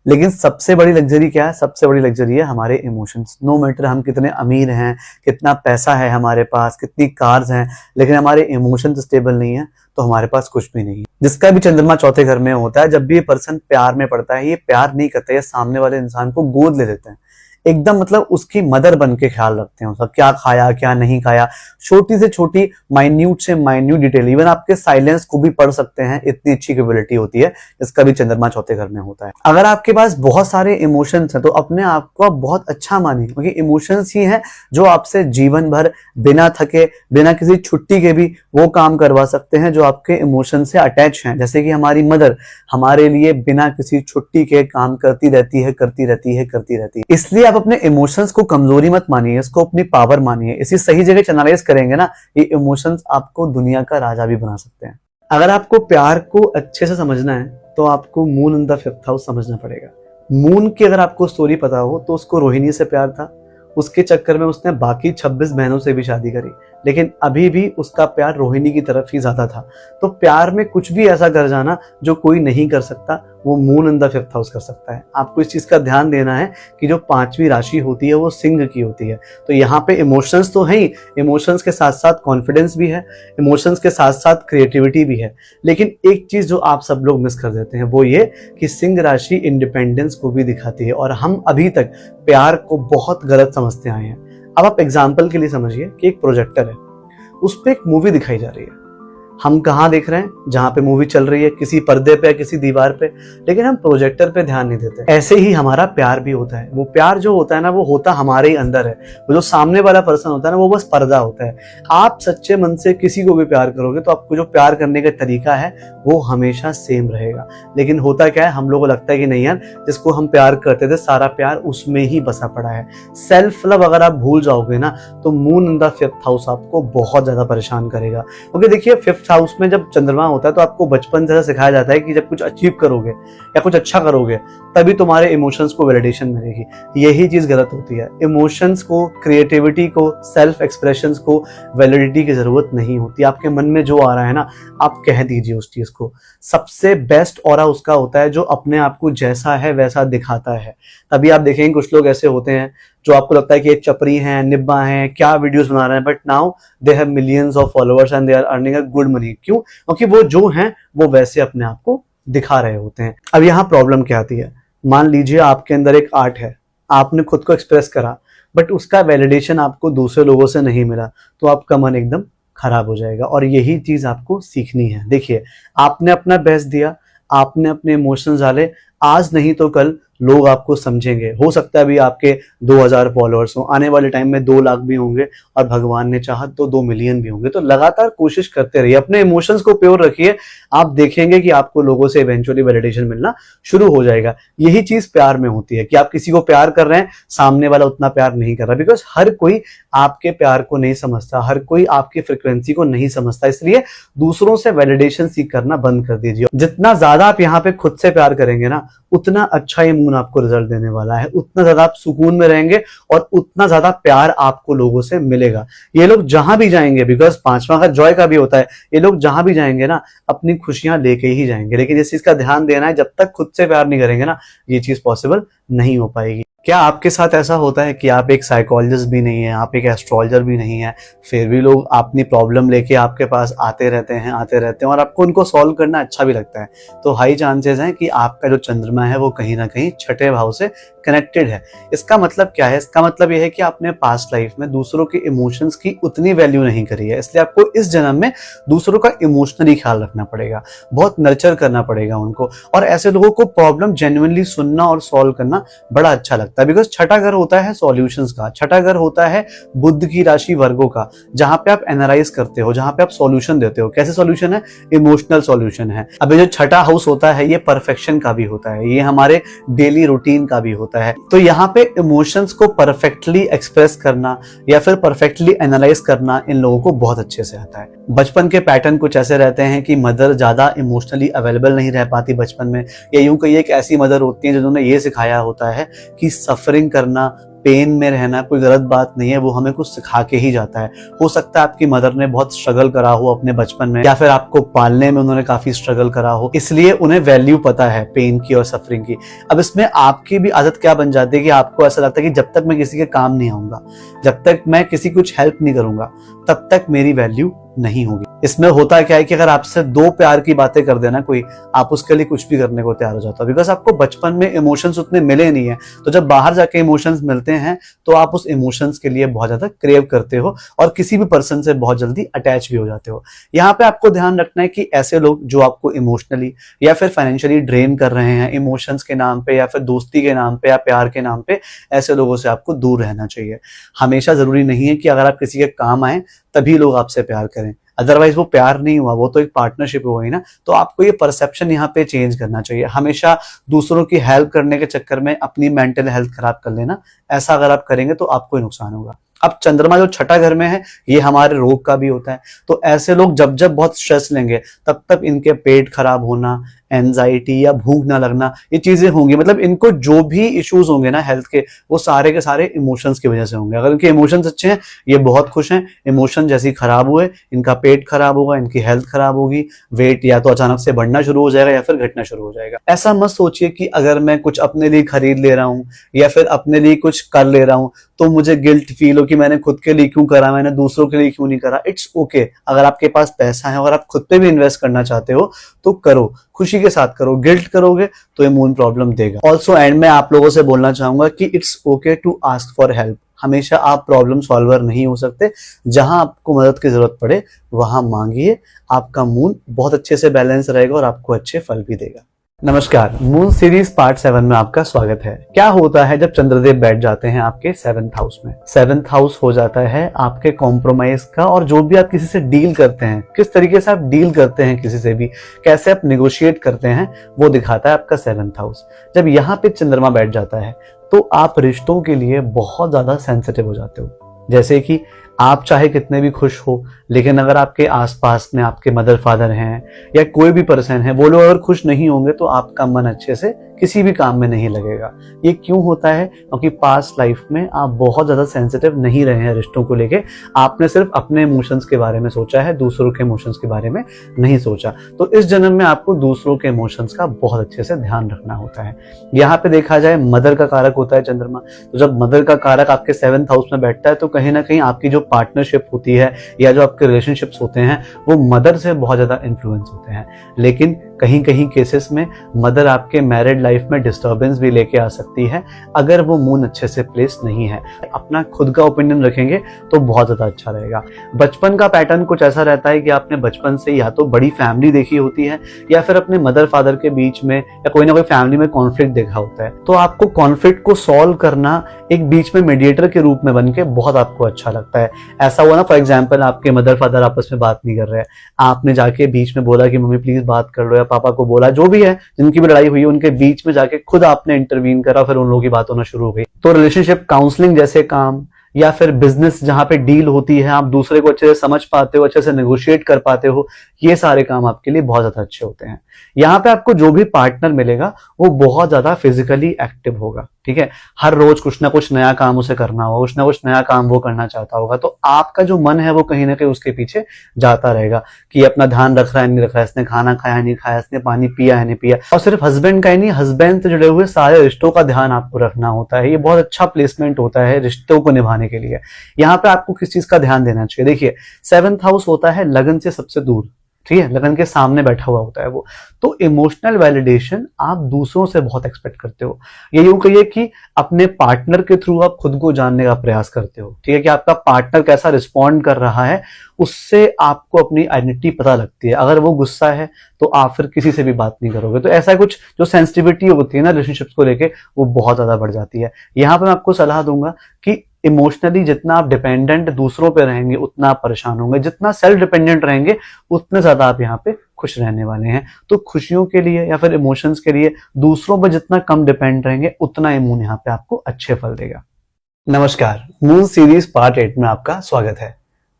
लेकिन सबसे बड़ी लग्जरी क्या है? सबसे बड़ी लग्जरी है हमारे इमोशंस। नो मैटर हम कितने अमीर हैं, कितना पैसा है हमारे पास, कितनी कार्स हैं, लेकिन हमारे इमोशंस स्टेबल नहीं है तो हमारे पास कुछ भी नहीं है। जिसका भी चंद्रमा चौथे घर में होता है, जब भी ये पर्सन प्यार में पड़ता है, ये प्यार नहीं करते, ये सामने वाले इंसान को गोद ले लेते हैं, एकदम मतलब उसकी मदर बन के ख्याल रखते हैं उसका, क्या खाया क्या नहीं खाया, छोटी से छोटी माइन्यूट से माइन्यूट डिटेल, इवन आपके साइलेंस को भी पढ़ सकते हैं, इतनी अच्छी कैपेबिलिटी होती है जिसका भी चंद्रमा चौथे घर में होता है। अगर आपके पास बहुत सारे इमोशंस हैं तो अपने आप को आप बहुत अच्छा मानिए, क्योंकि इमोशंस ही हैं जो आपसे जीवन भर बिना थके, बिना किसी छुट्टी के भी वो काम करवा सकते हैं जो आपके इमोशन से अटैच हैं। जैसे कि हमारी मदर हमारे लिए बिना किसी छुट्टी के काम करती रहती है, करती रहती है, करती रहती है। इसलिए आप अपने इमोशंस को कमजोरी मत मानिए, इसको अपनी पावर मानिए। इसी सही जगह चैनलाइज करेंगे ना, ये इमोशंस आपको दुनिया का राजा भी बना सकते हैं। अगर आपको प्यार को अच्छे से समझना है तो आपको moon in the fifth house समझना पड़ेगा। मून की अगर आपको स्टोरी पता हो तो उसको रोहिणी से प्यार था, उसके चक्कर में उसने बाकी 26 बहनों से भी शादी करी, लेकिन अभी भी उसका प्यार रोहिणी की तरफ ही ज्यादा था। तो प्यार में कुछ भी ऐसा कर जाना जो कोई नहीं कर सकता, वो moon in the fifth house कर सकता है। आपको इस चीज का ध्यान देना है कि जो 5वीं राशि होती है वो सिंह की होती है। तो यहाँ पे इमोशंस तो है ही, इमोशंस के साथ साथ कॉन्फिडेंस भी है, इमोशंस के साथ साथ क्रिएटिविटी भी है। लेकिन एक चीज जो आप सब लोग मिस कर देते हैं वो ये कि सिंह राशि इंडिपेंडेंस को भी दिखाती है, और हम अभी तक प्यार को बहुत गलत समझते आए हैं। अब आप एग्जाम्पल के लिए समझिए कि एक प्रोजेक्टर है, उस पर एक मूवी दिखाई जा रही है, हम कहाँ देख रहे हैं? जहां पे मूवी चल रही है, किसी पर्दे पे, किसी दीवार पे, लेकिन हम प्रोजेक्टर पे ध्यान नहीं देते। ऐसे ही हमारा प्यार भी होता है। वो प्यार जो होता है ना, वो होता हमारे ही अंदर है। वो जो सामने वाला पर्सन होता है ना, वो बस पर्दा होता है। आप सच्चे मन से किसी को भी प्यार करोगे तो आपको जो प्यार करने का तरीका है वो हमेशा सेम रहेगा। लेकिन होता क्या है, हम लोगों को लगता है कि नहीं यार, जिसको हम प्यार करते थे सारा प्यार उसमें ही बसा पड़ा है। सेल्फ लव अगर आप भूल जाओगे ना, तो moon in the fifth house आपको बहुत ज्यादा परेशान करेगा। क्योंकि देखिए, फिफ्थ हाउस में जब चंद्रमा होता है तो आपको बचपन से सिखाया जाता है कि जब कुछ अचीव करोगे या कुछ अच्छा करोगे तभी तुम्हारे इमोशंस को वैलिडेशन मिलेगी। यही चीज गलत होती है। इमोशंस को, क्रिएटिविटी को, सेल्फ एक्सप्रेशंस को वैलिडिटी की जरूरत नहीं होती। आपके मन में जो आ रहा है ना, आप कह दीजिए उस चीज को। सबसे बेस्ट ऑरा उसका होता है जो अपने आप को जैसा है वैसा दिखाता है। तभी आप देखेंगे कुछ लोग ऐसे होते हैं जो आपको लगता है कि ये चपरी हैं, निब्बा हैं, क्या वीडियोस बना रहे हैं, but now they have millions of followers and they are earning a good money. क्यों? क्योंकि वो जो हैं वो वैसे अपने आप को दिखा रहे होते हैं। अब यहाँ प्रॉब्लम क्या आती है? मान लीजिए आपके अंदर एक आर्ट है, आपने खुद को एक्सप्रेस करा, बट उसका वैलिडेशन आपको दूसरे लोगों से नहीं मिला, तो आपका मन एकदम खराब हो जाएगा। और यही चीज आपको सीखनी है। देखिए, आपने अपना बेस्ट दिया, आपने अपने इमोशंस डाले, आज नहीं तो कल लोग आपको समझेंगे। हो सकता है अभी आपके 2000 फॉलोअर्स हो, आने वाले टाइम में 2 लाख भी होंगे, और भगवान ने चाहा तो 2 मिलियन भी होंगे। तो लगातार कोशिश करते रहिए, अपने इमोशंस को प्योर रखिए। आप देखेंगे कि आपको लोगों से इवेंचुअली वैलिडेशन मिलना शुरू हो जाएगा। यही चीज प्यार में होती है कि आप किसी को प्यार कर रहे हैं, सामने वाला उतना प्यार नहीं कर रहा, बिकॉज हर कोई आपके प्यार को नहीं समझता, हर कोई आपकी फ्रिक्वेंसी को नहीं समझता। इसलिए दूसरों से वैलिडेशन सीख करना बंद कर दीजिए। जितना ज्यादा आप यहाँ पे खुद से प्यार करेंगे ना, उतना अच्छा ये मून आपको रिजल्ट देने वाला है, उतना ज्यादा आप सुकून में रहेंगे और उतना ज्यादा प्यार आपको लोगों से मिलेगा। ये लोग जहां भी जाएंगे, बिकॉज 5वां घर जॉय का भी होता है, ये लोग जहां भी जाएंगे ना अपनी खुशियां लेके ही जाएंगे। लेकिन इस चीज का ध्यान देना है, जब तक खुद से प्यार नहीं करेंगे ना, ये चीज पॉसिबल नहीं हो पाएगी। क्या आपके साथ ऐसा होता है कि आप एक साइकोलॉजिस्ट भी नहीं है, आप एक एस्ट्रोलॉजर भी नहीं है, फिर भी लोग अपनी प्रॉब्लम लेके आपके पास आते रहते हैं और आपको उनको सॉल्व करना अच्छा भी लगता है? तो हाई चांसेस हैं कि आपका जो चंद्रमा है वो कहीं ना कहीं छठे भाव से कनेक्टेड है। इसका मतलब क्या है? इसका मतलब यह है कि आपने पास्ट लाइफ में दूसरों के इमोशंस की उतनी वैल्यू नहीं करी है, इसलिए आपको इस जन्म में दूसरों का इमोशनली ख्याल रखना पड़ेगा, बहुत नर्चर करना पड़ेगा उनको। और ऐसे लोगों को प्रॉब्लम जेन्युइनली सुनना और सॉल्व करना बड़ा अच्छा लगता है। सकता है, बिकॉज छठा घर होता है सॉल्यूशंस का, छठा घर होता है बुध की राशि वर्गों का, जहां पे आप एनालाइज करते हो, जहां पे आप सॉल्यूशन देते हो। कैसे सॉल्यूशन है? इमोशनल सॉल्यूशन है। अब ये जो छठा हाउस होता है ये परफेक्शन का भी होता है, ये हमारे डेली रूटीन का भी होता है। तो यहाँ पे इमोशंस को परफेक्टली एक्सप्रेस करना या फिर परफेक्टली एनालाइज करना इन लोगों को बहुत अच्छे से आता है। बचपन के पैटर्न कुछ ऐसे रहते हैं कि मदर ज्यादा इमोशनली अवेलेबल नहीं रह पाती बचपन में, या यूं कहिए एक ऐसी मदर होती है जिन्होंने ये सिखाया होता है कि सफरिंग करना, पेन में रहना कोई गलत बात नहीं है, वो हमें कुछ सिखा के ही जाता है। हो सकता है आपकी मदर ने बहुत स्ट्रगल करा हो अपने बचपन में, या फिर आपको पालने में उन्होंने काफी स्ट्रगल करा हो, इसलिए उन्हें वैल्यू पता है पेन की और सफरिंग की। अब इसमें आपकी भी आदत क्या बन जाती है कि आपको ऐसा लगता है कि जब तक मैं किसी के काम नहीं आऊंगा, जब तक मैं किसी कुछ हेल्प नहीं करूंगा, तब तक मेरी वैल्यू नहीं होगी। इसमें होता क्या है कि अगर आपसे दो प्यार की बातें कर देना कोई, आप उसके लिए कुछ भी करने को तैयार हो जाता हो, बिकॉज आपको बचपन में इमोशंस उतने मिले नहीं है। तो जब बाहर जाके इमोशंस मिलते हैं तो आप उस इमोशंस के लिए बहुत ज्यादा क्रेव करते हो और किसी भी पर्सन से बहुत जल्दी अटैच भी हो जाते हो। यहाँ पे आपको ध्यान रखना है कि ऐसे लोग जो आपको इमोशनली या फिर फाइनेंशियली ड्रेन कर रहे हैं इमोशंस के नाम पे, या फिर दोस्ती के नाम पे, या प्यार के नाम पे, ऐसे लोगों से आपको दूर रहना चाहिए। हमेशा जरूरी नहीं है कि अगर आप किसी के काम आए तभी लोग आपसे प्यार करें, अदरवाइज वो प्यार नहीं हुआ, वो तो एक पार्टनरशिप हो गई ना। तो आपको ये परसेप्शन यहाँ पे चेंज करना चाहिए। हमेशा दूसरों की हेल्प करने के चक्कर में अपनी मेंटल हेल्थ खराब कर लेना, ऐसा अगर आप करेंगे तो आपको ही नुकसान होगा। अब चंद्रमा जो छठा घर में है ये हमारे रोग का भी होता है। तो ऐसे लोग जब जब बहुत स्ट्रेस लेंगे तब तक इनके पेट खराब होना, एंजाइटी या भूख ना लगना, ये चीजें होंगी। मतलब इनको जो भी इश्यूज होंगे ना हेल्थ के, वो सारे के सारे इमोशंस की वजह से होंगे। अगर इनके इमोशंस अच्छे हैं, ये बहुत खुश हैं, इमोशन जैसे खराब हुए इनका पेट खराब होगा, इनकी हेल्थ खराब होगी, वेट या तो अचानक से बढ़ना शुरू हो जाएगा या फिर घटना शुरू हो जाएगा। ऐसा मत सोचिए कि अगर मैं कुछ अपने लिए खरीद ले रहा हूँ या फिर अपने लिए कुछ कर ले रहा हूँ तो मुझे गिल्ट फील हो कि मैंने खुद के लिए क्यों करा, मैंने दूसरों के लिए क्यों नहीं करा। It's okay. अगर आपके पास पैसा है, अगर आप खुद पे भी इन्वेस्ट करना चाहते हो तो करो, खुशी के साथ करो। गिल्ट करोगे तो इम्यून प्रॉब्लम देगा। ऑल्सो एंड में आप लोगों से बोलना चाहूंगा कि it's okay to ask for help. हमेशा आप प्रॉब्लम सॉल्वर नहीं हो सकते। जहां आपको मदद की जरूरत पड़े वहां मांगिए, आपका मून बहुत अच्छे से बैलेंस रहेगा और आपको अच्छे फल भी देगा। नमस्कार, मून सीरीज पार्ट 7 में आपका स्वागत है। क्या होता है जब चंद्रदेव बैठ जाते हैं आपके 7th हाउस में? 7th हाउस हो जाता है आपके कॉम्प्रोमाइज का, और जो भी आप किसी से डील करते हैं, किस तरीके से आप डील करते हैं किसी से भी, कैसे आप निगोशिएट करते हैं, वो दिखाता है आपका 7th हाउस। जब यहाँ पे चंद्रमा बैठ जाता है तो आप रिश्तों के लिए बहुत ज्यादा सेंसिटिव हो जाते हो। जैसे कि आप चाहे कितने भी खुश हो, लेकिन अगर आपके आसपास में आपके मदर फादर हैं या कोई भी पर्सन है, वो लोग अगर खुश नहीं होंगे तो आपका मन अच्छे से किसी भी काम में नहीं लगेगा। ये क्यों होता है? क्योंकि पास्ट लाइफ में आप बहुत ज्यादा सेंसिटिव नहीं रहे हैं रिश्तों को लेके। आपने सिर्फ अपने इमोशंस के बारे में सोचा है, दूसरों के इमोशंस के बारे में नहीं सोचा। तो इस जन्म में आपको दूसरों के इमोशंस का बहुत अच्छे से ध्यान रखना होता है। यहाँ पे देखा जाए मदर का कारक होता है चंद्रमा। तो जब मदर का कारक आपके 7th हाउस में बैठता है तो कहीं ना कहीं आपकी जो पार्टनरशिप होती है या जो आपके रिलेशनशिप्स होते हैं वो मदर से बहुत ज्यादा इन्फ्लुएंस होते हैं। लेकिन कहीं कहीं केसेस में मदर आपके मैरिड लाइफ में डिस्टर्बेंस भी लेके आ सकती है अगर वो मून अच्छे से प्लेस नहीं है। अपना खुद का ओपिनियन रखेंगे तो बहुत ज्यादा अच्छा रहेगा। बचपन का पैटर्न कुछ ऐसा रहता है कि आपने बचपन से या तो बड़ी फैमिली देखी होती है या फिर अपने मदर फादर के बीच में या कोई ना कोई फैमिली में कॉन्फ्लिक्ट देखा होता है। तो आपको कॉन्फ्लिक्ट को सॉल्व करना एक बीच में मीडिएटर के रूप में बन के बहुत आपको अच्छा लगता है। ऐसा हुआ ना, फॉर एग्जाम्पल आपके मदर फादर आपस में बात नहीं कर रहे हैं, आपने जाके बीच में बोला कि मम्मी प्लीज बात कर लो, या पापा को बोला, जो भी है जिनकी भी लड़ाई हुई है उनके बीच में जाके खुद आपने इंटरवीन करा, फिर उन लोगों की बात होना शुरू हो गई। तो रिलेशनशिप काउंसलिंग जैसे काम या फिर बिजनेस जहां पे डील होती है, आप दूसरे को अच्छे से समझ पाते हो, अच्छे से नेगोशिएट कर पाते हो, ये सारे काम आपके लिए बहुत ज्यादा अच्छे होते हैं। यहाँ पे आपको जो भी पार्टनर मिलेगा वो बहुत ज्यादा फिजिकली एक्टिव होगा। ठीक है, हर रोज कुछ ना कुछ नया काम उसे करना होगा, कुछ ना कुछ नया काम वो करना चाहता होगा। तो आपका जो मन है वो कहीं ना कहीं उसके पीछे जाता रहेगा कि अपना ध्यान रख रहा है नहीं रख रहा है, इसने खाना खाया नहीं खाया, इसने पानी पिया है नहीं पिया। और सिर्फ हस्बैंड का ही नहीं, हस्बैंड से जुड़े हुए सारे रिश्तों का ध्यान आपको रखना होता है। ये बहुत अच्छा प्लेसमेंट होता है रिश्तों को निभाने के लिए। यहाँ पे आपको किस चीज का ध्यान देना चाहिए? देखिए, 7th हाउस होता है लगन से सबसे दूर। ठीक है, लगन के सामने बैठा हुआ होता है वो। तो इमोशनल वैलिडेशन आप दूसरों से बहुत एक्सपेक्ट करते हो, ये यूं कहिए कि अपने पार्टनर के थ्रू आप खुद को जानने का प्रयास करते हो, ठीक है, कि आपका पार्टनर कैसा रिस्पॉन्ड कर रहा है, उससे आपको अपनी आइडेंटिटी पता लगती है। अगर वो गुस्सा है तो आप फिर किसी से भी बात नहीं करोगे, तो ऐसा कुछ जो सेंसिटिविटी होती है ना रिलेशनशिप्स को लेके, वो बहुत ज्यादा बढ़ जाती है। यहाँ पे मैं आपको सलाह दूंगा कि इमोशनली जितना आप डिपेंडेंट दूसरों पे रहेंगे उतना आप परेशान होंगे, जितना सेल्फ डिपेंडेंट रहेंगे उतने ज्यादा आप यहाँ पे खुश रहने वाले हैं। तो खुशियों के लिए या फिर इमोशंस के लिए दूसरों पर जितना कम डिपेंड रहेंगे उतना ही मून यहाँ पे आपको अच्छे फल देगा। नमस्कार, मून सीरीज पार्ट 8 में आपका स्वागत है।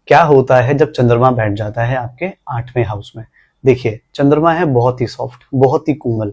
क्या होता है जब चंद्रमा बैठ जाता है आपके 8वें हाउस में? देखिए, चंद्रमा है बहुत ही सॉफ्ट, बहुत ही कोमल,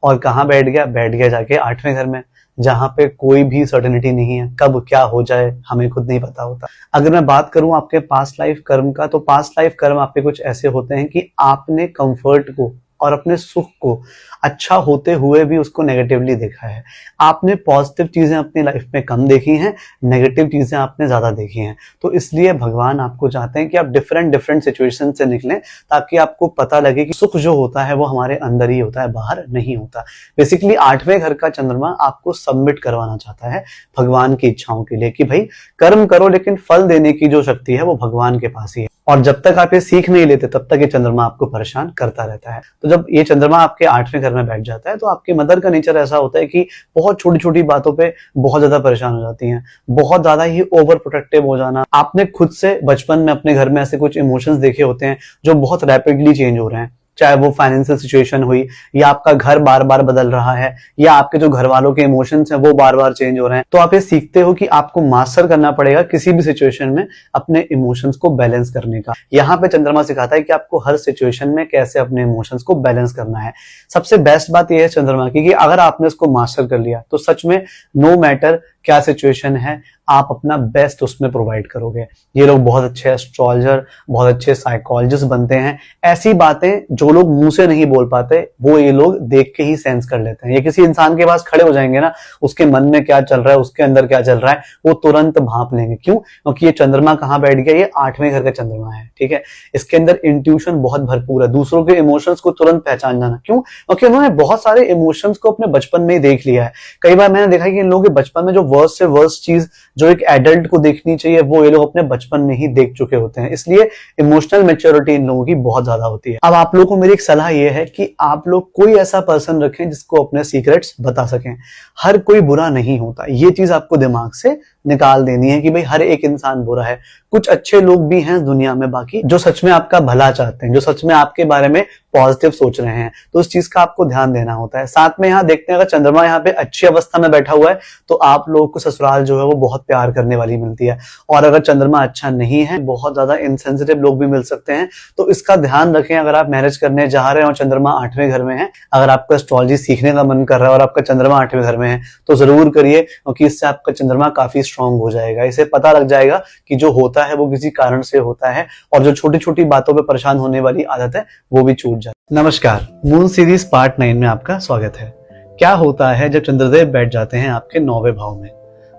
और कहाँ बैठ गया? बैठ गया जाके 8वें घर में, जहां पे कोई भी सर्टेनिटी नहीं है, कब क्या हो जाए हमें खुद नहीं पता होता। अगर मैं बात करूं आपके पास्ट लाइफ कर्म का, तो पास्ट लाइफ कर्म आपके कुछ ऐसे होते हैं कि आपने कंफर्ट को और अपने सुख को अच्छा होते हुए भी उसको नेगेटिवली देखा है। आपने पॉजिटिव चीजें अपनी लाइफ में कम देखी हैं, नेगेटिव चीजें आपने ज्यादा देखी हैं। तो इसलिए भगवान आपको चाहते हैं कि आप डिफरेंट सिचुएशन से निकलें, ताकि आपको पता लगे कि सुख जो होता है वो हमारे अंदर ही होता है, बाहर नहीं होता। बेसिकली 8वें घर का चंद्रमा आपको सबमिट करवाना चाहता है भगवान की इच्छाओं के लिए, कि भाई कर्म करो, लेकिन फल देने की जो शक्ति है वो भगवान के पास ही है। और जब तक आप ये सीख नहीं लेते तब तक ये चंद्रमा आपको परेशान करता रहता है। तो जब ये चंद्रमा आपके 8वें घर में बैठ जाता है, तो आपके मदर का नेचर ऐसा होता है कि बहुत छोटी छोटी बातों पे बहुत ज्यादा परेशान हो जाती हैं, बहुत ज्यादा ही ओवर प्रोटेक्टिव हो जाना। आपने खुद से बचपन में अपने घर में ऐसे कुछ इमोशंस देखे होते हैं जो बहुत रैपिडली चेंज हो रहे हैं, चाहे वो फाइनेंशियल सिचुएशन हुई, या आपका घर बार बार बदल रहा है, या आपके जो घर वालों के इमोशंस हैं वो बार बार चेंज हो रहे हैं। तो आप ये सीखते हो कि आपको मास्टर करना पड़ेगा किसी भी सिचुएशन में अपने इमोशंस को बैलेंस करने का। यहाँ पे चंद्रमा सिखाता है कि आपको हर सिचुएशन में कैसे अपने इमोशंस को बैलेंस करना है। सबसे बेस्ट बात यह है चंद्रमा की कि अगर आपने इसको मास्टर कर लिया तो सच में नो मैटर क्या सिचुएशन है, आप अपना बेस्ट उसमें प्रोवाइड करोगे। ये लोग बहुत अच्छे एस्ट्रोलॉजर, बहुत अच्छे साइकोलॉजिस्ट बनते हैं। ऐसी बातें जो लोग मुंह से नहीं बोल पाते वो ये लोग देख के ही सेंस कर लेते हैं। ये किसी इंसान के पास खड़े हो जाएंगे ना, उसके मन में क्या चल रहा है, उसके अंदर क्या चल रहा है, वो तुरंत भांप लेंगे। क्यों? क्योंकि ये चंद्रमा कहाँ बैठ गया? ये 8वें घर का चंद्रमा है, ठीक है। इसके अंदर इंट्यूशन बहुत भरपूर है, दूसरों के इमोशंस को तुरंत पहचान जाना। क्यों? क्योंकि उन्होंने बहुत सारे इमोशंस को अपने बचपन में ही देख लिया है। कई बार मैंने देखा कि इन लोगों के बचपन में जो वर्स्ट से वर्स्ट चीज जो एक एडल्ट को देखनी चाहिए वो ये लोग अपने बचपन में ही देख चुके होते हैं, इसलिए इमोशनल मैच्योरिटी इन लोगों की बहुत ज्यादा होती है। अब आप लोगों को मेरी एक सलाह ये है कि आप लोग कोई ऐसा पर्सन रखें जिसको अपने सीक्रेट्स बता सकें। हर कोई बुरा नहीं होता, ये चीज आपको दिमाग से निकाल देनी है कि भाई हर एक इंसान बुरा है। कुछ अच्छे लोग भी हैं दुनिया में बाकी, जो सच में आपका भला चाहते हैं, जो सच में आपके बारे में पॉजिटिव सोच रहे हैं। तो उस चीज का आपको ध्यान देना होता है। साथ में यहाँ देखते हैं, अगर चंद्रमा यहाँ पे अच्छी अवस्था में बैठा हुआ है तो आप लोगों को ससुराल जो है वो बहुत प्यार करने वाली मिलती है। और अगर चंद्रमा अच्छा नहीं है, बहुत ज्यादा इनसेंसिटिव लोग भी मिल सकते हैं। तो इसका ध्यान रखें। अगर आप मैरिज करने जा रहे हैं और चंद्रमा 8वें घर में है, अगर आपको एस्ट्रोलॉजी सीखने का मन कर रहा है और आपका चंद्रमा 8वें घर में है, तो जरूर करिए, क्योंकि इससे आपका चंद्रमा काफी स्ट्रांग हो जाएगा। इसे पता लग जाएगा कि जो होता है वो किसी कारण से होता है, और जो छोटी छोटी बातों पर परेशान होने वाली आदत है वो भी छूट जाए। नमस्कार, मून सीरीज पार्ट 9 में आपका स्वागत है। क्या होता है जब चंद्रदेव बैठ जाते हैं आपके 9वें भाव में?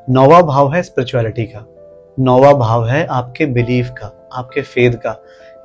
9वां भाव है स्पिरिचुअलिटी का, 9वां भाव है आपके बिलीफ का, आपके फेथ का।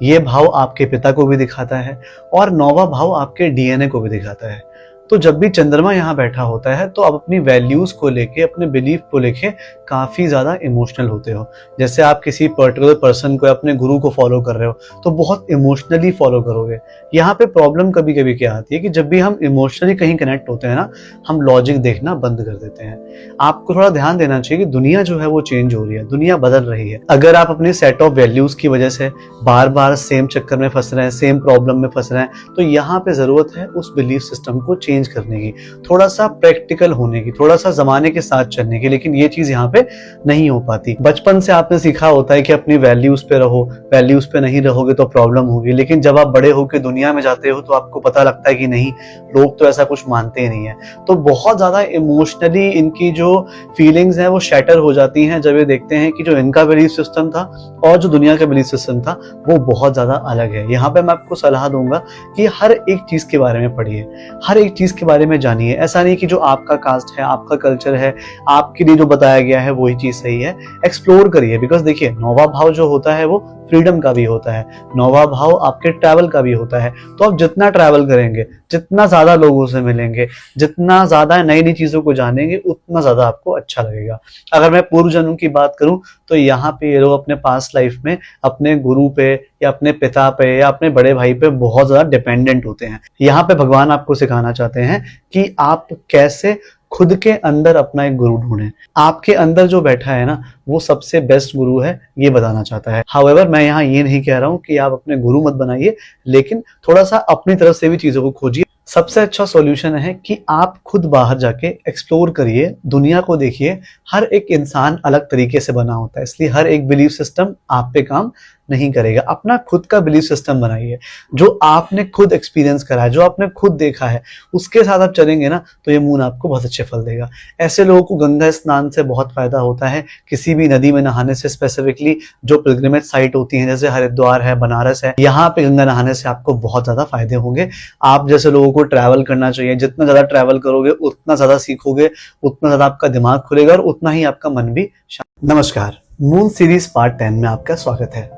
ये भाव आपके पिता को भी दिखाता है और 9वां भाव आपके डीएनए को भी दिखाता है। तो जब भी चंद्रमा यहाँ बैठा होता है तो आप अपनी वैल्यूज को लेके, अपने बिलीफ को लेके काफी ज्यादा इमोशनल होते हो। जैसे आप किसी पर्टिकुलर पर्सन को, अपने गुरु को फॉलो कर रहे हो तो बहुत इमोशनली फॉलो करोगे। यहाँ पे प्रॉब्लम कभी कभी क्या आती है कि जब भी हम इमोशनली कहीं कनेक्ट होते हैं ना, हम लॉजिक देखना बंद कर देते हैं। आपको थोड़ा ध्यान देना चाहिए कि दुनिया जो है वो चेंज हो रही है, दुनिया बदल रही है। अगर आप अपने सेट ऑफ वैल्यूज की वजह से बार बार सेम चक्कर में फंस रहे हैं, सेम प्रॉब्लम में फंस रहे हैं, तो यहाँ पे जरूरत है उस बिलीफ सिस्टम को चेंज करने की, थोड़ा सा प्रैक्टिकल होने की, थोड़ा सा जमाने के साथ चलने की। लेकिन ये चीज यहाँ पे नहीं हो पाती। बचपन से आपने सीखा होता है कि अपनी वैल्यूज पे रहो, वैल्यूज पे नहीं रहोगे तो प्रॉब्लम होगी। लेकिन जब आप बड़े होकर दुनिया में जाते हो तो आपको पता लगता है कि नहीं, लोग तो ऐसा कुछ मानते ही नहीं है। तो बहुत ज्यादा इमोशनली इनकी जो फीलिंग्स हैं वो शैटर हो जाती हैं जब ये देखते हैं कि जो इनका बिलीफ सिस्टम था और जो दुनिया का बिलीफ सिस्टम था वो बहुत ज्यादा अलग है। यहाँ पे मैं आपको सलाह दूंगा कि हर एक चीज के बारे में पढ़िए, हर एक चीज़ के बारे में जानिए। ऐसा नहीं कि जो आपका कास्ट है, आपका कल्चर है, आपके लिए जो बताया गया है वही चीज़ सही है। एक्सप्लोर करिए, बिकॉज देखिए नौवां भाव जो होता है वो फ्रीडम का भी होता है, नौवां भाव आपके ट्रैवल का भी होता है। तो आप जितना ट्रैवल करेंगे, जितना ज़्यादा लोगों से मिलेंगे, जितना ज़्यादा नई नई चीज़ों को जानेंगे, उतना ज़्यादा आपको अच्छा लगेगा। अगर मैं पूर्व जन्म की बात करूं तो यहाँ पे ये लोग अपने पास्ट लाइफ में अपने गुरु पे या अपने पिता पे या अपने बड़े भाई पे बहुत ज़्यादा डिपेंडेंट होते हैं। यहाँ पे भगवान आपको सिखाना चाहते हैं कि आप कैसे खुद के अंदर अपना एक गुरु ढूंढें। आपके अंदर जो बैठा है ना, वो सबसे बेस्ट गुरु है, ये बताना चाहता है। हाउएवर मैं यहाँ ये नहीं कह रहा हूँ कि आप अपने गुरु मत बनाइए, लेकिन थोड़ा सा अपनी तरफ से भी चीजों को खोजिए। सबसे अच्छा सॉल्यूशन है कि आप खुद बाहर जाके एक्सप्लोर करिए, दुनिया को देखिए। हर एक इंसान अलग तरीके से बना होता है, इसलिए हर एक बिलीफ सिस्टम आप पे काम नहीं करेगा। अपना खुद का बिलीफ सिस्टम बनाइए, जो आपने खुद एक्सपीरियंस करा है, जो आपने खुद देखा है, उसके साथ आप चलेंगे ना तो ये मून आपको बहुत अच्छे फल देगा। ऐसे लोगों को गंगा स्नान से बहुत फायदा होता है, किसी भी नदी में नहाने से, स्पेसिफिकली जो पिलग्रिमेज साइट होती है जैसे हरिद्वार है, बनारस है, यहाँ पे गंगा नहाने से आपको बहुत ज्यादा फायदे होंगे। आप जैसे लोगों को ट्रैवल करना चाहिए, जितना ज्यादा ट्रैवल करोगे उतना ज्यादा सीखोगे, उतना ज्यादा आपका दिमाग खुलेगा और उतना ही आपका मन भी शांत। नमस्कार, मून सीरीज पार्ट 10 में आपका स्वागत है।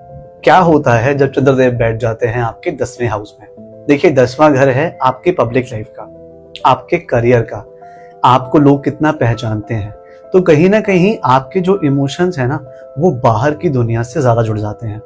क्या होता है जब चंद्रदेव बैठ जाते हैं आपके 10वें हाउस में? देखिए 10वां घर है आपके पब्लिक लाइफ का, आपके करियर का, आपको लोग कितना पहचानते हैं। तो कहीं ना कहीं आपके जो इमोशंस है ना, वो बाहर की दुनिया से ज्यादा जुड़ जाते हैं।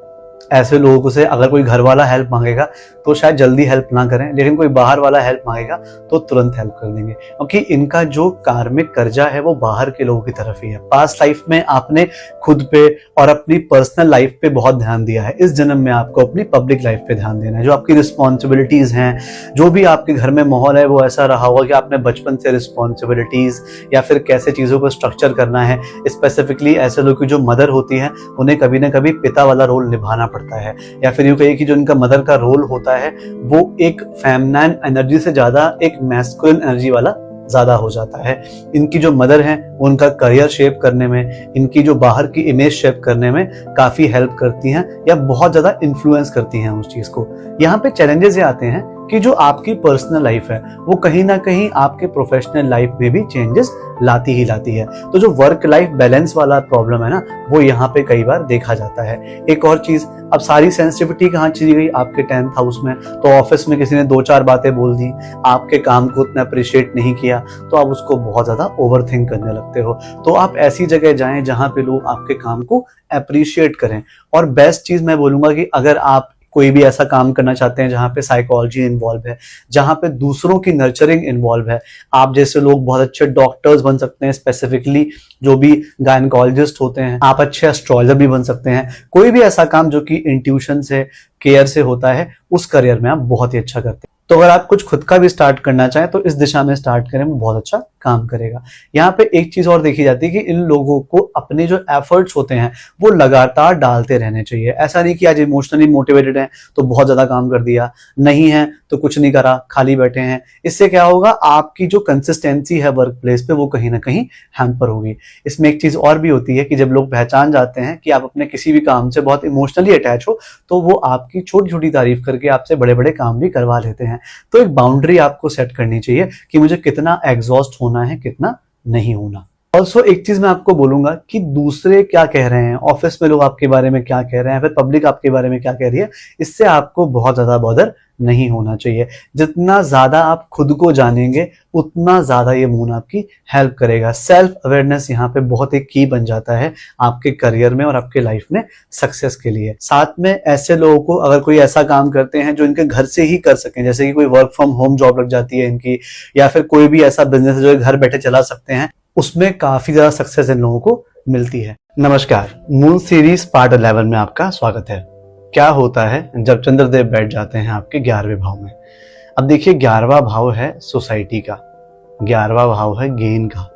ऐसे लोगों से अगर कोई घर वाला हेल्प मांगेगा तो शायद जल्दी हेल्प ना करें, लेकिन कोई बाहर वाला हेल्प मांगेगा तो तुरंत हेल्प कर देंगे, क्योंकि इनका जो कार्मिक कर्जा है वो बाहर के लोगों की तरफ ही है। पास्ट लाइफ में आपने खुद पे और अपनी पर्सनल लाइफ पे बहुत ध्यान दिया है, इस जन्म में आपको अपनी पब्लिक लाइफ पे ध्यान देना है। जो आपकी रिस्पॉन्सिबिलिटीज हैं, जो भी आपके घर में माहौल है, वो ऐसा रहा होगा कि आपने बचपन से रिस्पॉन्सिबिलिटीज या फिर कैसे चीजों को स्ट्रक्चर करना है। स्पेसिफिकली ऐसे लोग की जो मदर होती है उन्हें कभी ना कभी पिता वाला रोल निभाना पड़ता है, या फिर यूं कहिए कि जो इनका मदर का रोल होता है वो एक फेमिनाइन एनर्जी से ज्यादा एक मैस्कुलिन एनर्जी वाला ज्यादा हो जाता है। इनकी जो मदर है उनका करियर शेप करने में, इनकी जो बाहर की इमेज शेप करने में काफी हेल्प करती हैं या बहुत ज्यादा इन्फ्लुएंस करती हैं उस चीज को। यहाँ पे चैलेंजेस ये आते हैं कि जो आपकी पर्सनल लाइफ है वो कहीं ना कहीं आपके प्रोफेशनल लाइफ में भी चेंजेस लाती ही लाती है। तो जो वर्क लाइफ बैलेंस वाला प्रॉब्लम है ना, वो यहाँ पे कई बार देखा जाता है। एक और चीज, अब सारी सेंसिटिविटी कहाँ चली गई? आपके 10th हाउस में। तो ऑफिस में किसी ने 2-4 बातें बोल दी, आपके काम को उतना अप्रिशिएट नहीं किया, तो आप उसको बहुत ज्यादा ओवरथिंक करने लगते हो। तो आप ऐसी जगह जाएं जहां पे लोग आपके काम को अप्रिशिएट करें। और बेस्ट चीज मैं बोलूंगा कि अगर आप कोई भी ऐसा काम करना चाहते हैं जहां पे साइकोलॉजी इन्वॉल्व है, जहां पे दूसरों की नर्चरिंग इन्वॉल्व है, आप जैसे लोग बहुत अच्छे डॉक्टर्स बन सकते हैं, स्पेसिफिकली जो भी गायनेकोलॉजिस्ट होते हैं, आप अच्छे एस्ट्रोलॉजर भी बन सकते हैं। कोई भी ऐसा काम जो कि इंट्यूशन से, केयर से होता है, उस करियर में आप बहुत ही अच्छा करते हैं। तो अगर आप कुछ खुद का भी स्टार्ट करना चाहें तो इस दिशा में स्टार्ट करें, वो बहुत अच्छा काम करेगा। यहाँ पे एक चीज और देखी जाती है कि इन लोगों को अपने जो एफर्ट्स होते हैं वो लगातार डालते रहने चाहिए। ऐसा नहीं कि आज इमोशनली मोटिवेटेड हैं तो बहुत ज्यादा काम कर दिया, नहीं है तो कुछ नहीं करा, खाली बैठे हैं। इससे क्या होगा, आपकी जो कंसिस्टेंसी है वर्क प्लेस पे वो कहीं ना कहीं हैम्पर होगी। इसमें एक चीज और भी होती है कि जब लोग पहचान जाते हैं कि आप अपने किसी भी काम से बहुत इमोशनली अटैच हो, तो वो आपकी छोटी छोटी तारीफ करके आपसे बड़े बड़े काम भी करवा लेते हैं। तो एक बाउंड्री आपको सेट करनी चाहिए कि मुझे कितना एग्जॉस्ट होना है, कितना नहीं होना। ऑल्सो एक चीज मैं आपको बोलूंगा कि दूसरे क्या कह रहे हैं, ऑफिस में लोग आपके बारे में क्या कह रहे हैं, फिर पब्लिक आपके बारे में क्या कह रही है, इससे आपको बहुत ज्यादा बॉदर नहीं होना चाहिए। जितना ज्यादा आप खुद को जानेंगे उतना ज्यादा ये मून आपकी हेल्प करेगा। सेल्फ अवेयरनेस यहाँ पे बहुत एक की बन जाता है आपके करियर में और आपके लाइफ में सक्सेस के लिए। साथ में ऐसे लोगों को अगर कोई ऐसा काम करते हैं जो इनके घर से ही कर सकें, जैसे कि कोई वर्क फ्रॉम होम जॉब लग जाती है इनकी, या फिर कोई भी ऐसा बिजनेस है जो घर बैठे चला सकते हैं, उसमें काफी ज्यादा सक्सेस इन लोगों को मिलती है। नमस्कार, मून सीरीज पार्ट 11 में आपका स्वागत है। क्या होता है जब चंद्रदेव बैठ जाते हैं आपके 11वें भाव में? अब देखिए 11वां भाव है सोसाइटी का, 11वां भाव है गेन का,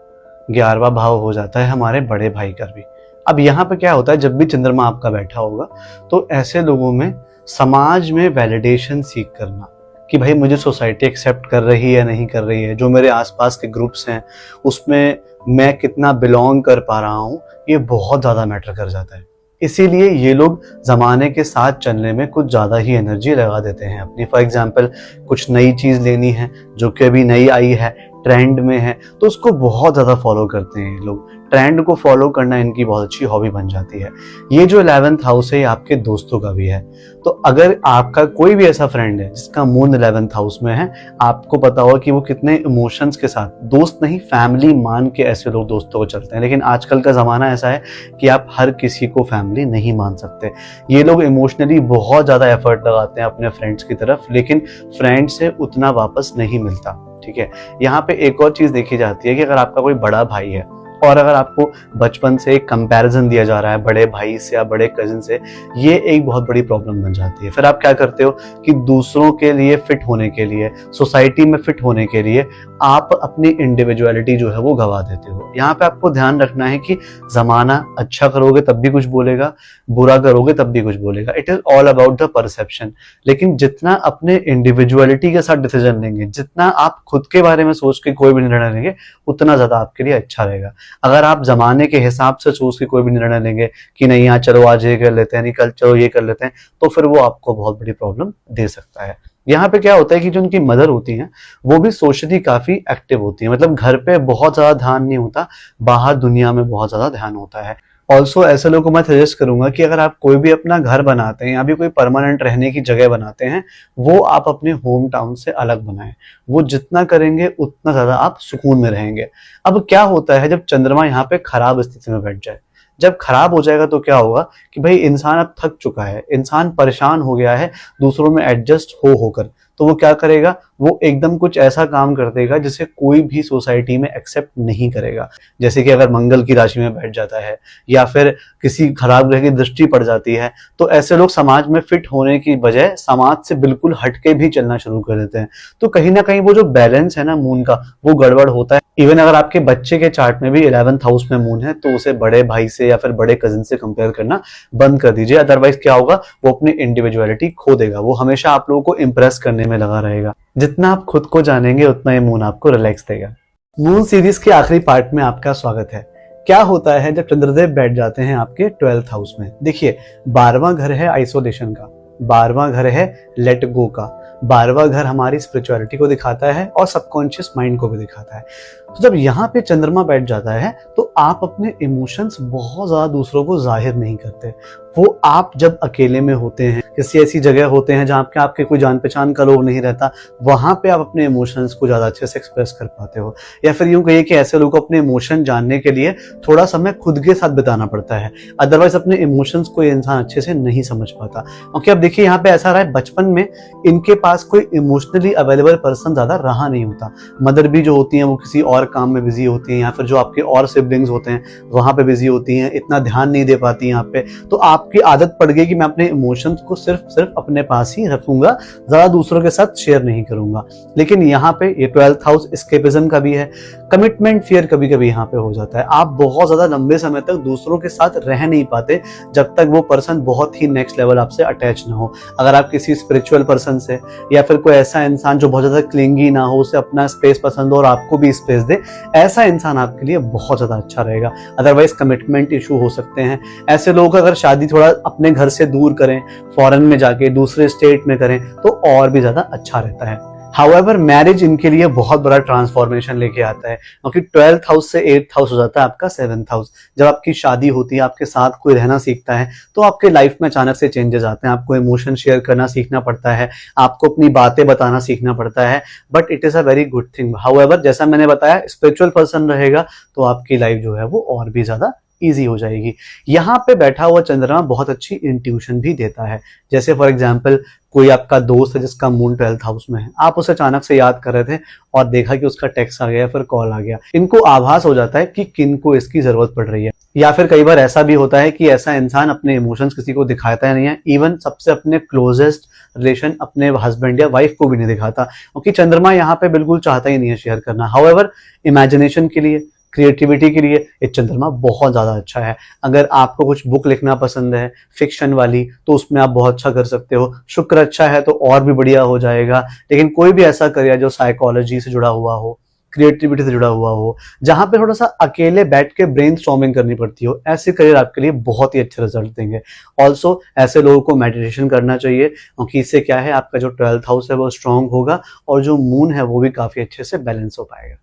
11वां भाव हो जाता है हमारे बड़े भाई का भी। अब यहाँ पे क्या होता है, जब भी चंद्रमा आपका बैठा होगा तो ऐसे लोगों में समाज में वैलिडेशन सीख करना कि भाई मुझे सोसाइटी एक्सेप्ट कर रही है नहीं कर रही है, जो मेरे आसपास के ग्रुप्स हैं उसमें मैं कितना बिलोंग कर पा रहा हूँ, ये बहुत ज्यादा मैटर कर जाता है। इसीलिए ये लोग जमाने के साथ चलने में कुछ ज्यादा ही एनर्जी लगा देते हैं अपनी। फॉर एग्जाम्पल कुछ नई चीज लेनी है जो कि अभी नई आई है, ट्रेंड में है, तो उसको बहुत ज्यादा फॉलो करते हैं ये लोग। ट्रेंड को फॉलो करना इनकी बहुत अच्छी हॉबी बन जाती है। ये जो 11th हाउस है ये आपके दोस्तों का भी है। तो अगर आपका कोई भी ऐसा फ्रेंड है जिसका मून 11th हाउस में है, आपको पता होगा कि वो कितने इमोशंस के साथ, दोस्त नहीं फैमिली मान के ऐसे लोग दोस्तों को चलते हैं। लेकिन आजकल का जमाना ऐसा है कि आप हर किसी को फैमिली नहीं मान सकते। ये लोग इमोशनली बहुत ज्यादा एफर्ट लगाते हैं अपने फ्रेंड्स की तरफ, लेकिन फ्रेंड से उतना वापस नहीं मिलता। ठीक है, यहाँ पे एक और चीज देखी जाती है कि अगर आपका कोई बड़ा भाई है और अगर आपको बचपन से एक कंपैरिजन दिया जा रहा है बड़े भाई से या बड़े कजिन से, ये एक बहुत बड़ी प्रॉब्लम बन जाती है। फिर आप क्या करते हो कि दूसरों के लिए फिट होने के लिए, सोसाइटी में फिट होने के लिए आप अपनी इंडिविजुअलिटी जो है वो गवा देते हो। यहाँ पे आपको ध्यान रखना है कि जमाना अच्छा करोगे तब भी कुछ बोलेगा, बुरा करोगे तब भी कुछ बोलेगा। It is all about the perception. लेकिन जितना अपने इंडिविजुअलिटी के साथ डिसीजन लेंगे, जितना आप खुद के बारे में सोच के कोई भी निर्णय लेंगे, उतना ज्यादा आपके लिए अच्छा रहेगा। अगर आप जमाने के हिसाब से सोच के कोई भी निर्णय लेंगे कि नहीं यहाँ चलो आज ये कर लेते हैं, नहीं कल चलो ये कर लेते हैं, तो फिर वो आपको बहुत बड़ी प्रॉब्लम दे सकता है। यहाँ पे क्या होता है कि जो उनकी मदर होती हैं वो भी सोशली काफी एक्टिव होती है। मतलब घर पे बहुत ज्यादा ध्यान नहीं होता, बाहर दुनिया में बहुत ज्यादा ध्यान होता है। ऑल्सो ऐसे लोगों को मैं सजेस्ट करूंगा कि अगर आप कोई भी अपना घर बनाते हैं या भी कोई परमानेंट रहने की जगह बनाते हैं, वो आप अपने होम टाउन से अलग बनाएं। वो जितना करेंगे उतना ज्यादा आप सुकून में रहेंगे। अब क्या होता है जब चंद्रमा यहाँ पे खराब स्थिति में बैठ जाए, जब खराब हो जाएगा तो क्या होगा कि भाई इंसान अब थक चुका है, इंसान परेशान हो गया है दूसरों में एडजस्ट हो होकर, तो वो क्या करेगा, वो एकदम कुछ ऐसा काम कर देगा जिसे कोई भी सोसाइटी में एक्सेप्ट नहीं करेगा। जैसे कि अगर मंगल की राशि में बैठ जाता है या फिर किसी खराब ग्रह की दृष्टि पड़ जाती है, तो ऐसे लोग समाज में फिट होने की बजाय समाज से बिल्कुल हटके भी चलना शुरू कर देते हैं। तो कहीं ना कहीं वो जो बैलेंस है ना मून का, वो गड़बड़ होता है। इवन अगर आपके बच्चे के चार्ट में भी 11th हाउस में मून है, तो उसे बड़े भाई से या फिर बड़े कजिन से कंपेयर करना बंद कर दीजिए। अदरवाइज क्या होगा, वो अपनी इंडिविजुअलिटी खो देगा। वो हमेशा आप लोगों को इंप्रेस करने में लगा रहेगा। जितना आप खुद को जानेंगे उतना ये मून आपको रिलैक्स देगा। मून सीरीज के आखिरी पार्ट में आपका स्वागत है। क्या होता है जब चंद्रदेव बैठ जाते हैं आपके 12th हाउस में? देखिए, 12वां घर है आइसोलेशन का, 12वां घर है लेट गो का, 12वां घर हमारी स्पिरिचुअलिटी को दिखाता है और सबकॉन्शियस माइंड को भी दिखाता है। तो जब यहाँ पे चंद्रमा बैठ जाता है तो आप अपने इमोशंस बहुत ज्यादा दूसरों को जाहिर नहीं करते। वो आप जब अकेले में होते हैं, किसी ऐसी जगह होते हैं जहाँ पे आपके कोई जान पहचान का लोग नहीं रहता, वहां पे आप अपने इमोशंस को ज्यादा अच्छे से एक्सप्रेस कर पाते हो। या फिर यूं कहिए कि ऐसे लोगों को अपने इमोशन जानने के लिए थोड़ा समय खुद के साथ बिताना पड़ता है, अदरवाइज अपने इमोशंस को इंसान अच्छे से नहीं समझ पाता। क्योंकि अब देखिए यहाँ पे ऐसा रहा है, बचपन में इनके पास कोई इमोशनली अवेलेबल पर्सन ज्यादा रहा नहीं होता। मदर भी जो होती हैं वो किसी और काम में बिजी होती हैं, या फिर जो आपके और सिबलिंग्स होते हैं वहां पे बिजी होती हैं, इतना ध्यान नहीं दे पाती यहाँ पे। तो आपकी आदत पड़ गई कि मैं अपने इमोशंस को सिर्फ अपने पास ही रखूंगा, ज्यादा दूसरों के साथ शेयर नहीं करूंगा। लेकिन यहाँ पे ये 12th हाउस एस्केपिज्म का भी है, कमिटमेंट फियर कभी कभी यहाँ पे हो जाता है। आप बहुत ज्यादा लंबे समय तक दूसरों के साथ रह नहीं पाते जब तक वो पर्सन बहुत ही नेक्स्ट लेवल आपसे अटैच ना हो। अगर आप किसी स्पिरिचुअल पर्सन से या फिर कोई ऐसा इंसान जो बहुत ज्यादा क्लिंगी ना हो, उसे अपना स्पेस पसंद हो और आपको भी स्पेस दे, ऐसा इंसान आपके लिए बहुत ज्यादा अच्छा रहेगा। अदरवाइज कमिटमेंट इशू हो सकते हैं। ऐसे लोग अगर शादी थोड़ा अपने घर से दूर करें, फॉरेन में जाके दूसरे स्टेट में करें, तो और भी ज्यादा अच्छा रहता है। हाउएवर मैरिज इनके लिए बहुत बड़ा ट्रांसफॉर्मेशन लेके आता है, क्योंकि 12th हाउस से 8th हाउस हो जाता है आपका 7th हाउस। जब आपकी शादी होती है, आपके साथ कोई रहना सीखता है, तो आपके लाइफ में अचानक से चेंजेस आते हैं। आपको इमोशन शेयर करना सीखना पड़ता है, आपको अपनी बातें बताना सीखना पड़ता है, but it is a very good thing. However जैसा मैंने बताया, स्पिरिचुअल पर्सन रहेगा तो आपकी लाइफ जो है वो और भी ज्यादा ईजी हो जाएगी। यहाँ पे बैठा हुआ चंद्रमा बहुत अच्छी इंट्यूशन भी देता है। जैसे फॉर एग्जाम्पल कोई आपका दोस्त है जिसका मून 12th हाउस में है, आप उसे अचानक से याद कर रहे थे और देखा कि उसका टेक्स्ट आ गया, फिर कॉल आ गया। इनको आभास हो जाता है कि किन को इसकी जरूरत पड़ रही है। या फिर कई बार ऐसा भी होता है कि ऐसा इंसान अपने इमोशंस किसी को दिखाता ही नहीं है, इवन सबसे अपने क्लोजेस्ट रिलेशन अपने हस्बैंड या वाइफ को भी नहीं दिखाता, क्योंकि चंद्रमा यहाँ पे बिल्कुल चाहता ही नहीं है शेयर करना। हाउएवर इमेजिनेशन के लिए, क्रिएटिविटी के लिए ये चंद्रमा बहुत ज्यादा अच्छा है। अगर आपको कुछ बुक लिखना पसंद है फिक्शन वाली, तो उसमें आप बहुत अच्छा कर सकते हो। शुक्र अच्छा है तो और भी बढ़िया हो जाएगा। लेकिन कोई भी ऐसा करियर जो साइकोलॉजी से जुड़ा हुआ हो, क्रिएटिविटी से जुड़ा हुआ हो, जहां पे थोड़ा सा अकेले बैठ के ब्रेनस्टॉर्मिंग करनी पड़ती हो, ऐसे करियर आपके लिए बहुत ही अच्छे रिजल्ट देंगे। ऑल्सो ऐसे लोगों को मेडिटेशन करना चाहिए, क्योंकि इससे क्या है, आपका जो 12th हाउस है वो स्ट्रांग होगा और जो मून है वो भी काफी अच्छे से बैलेंस हो पाएगा।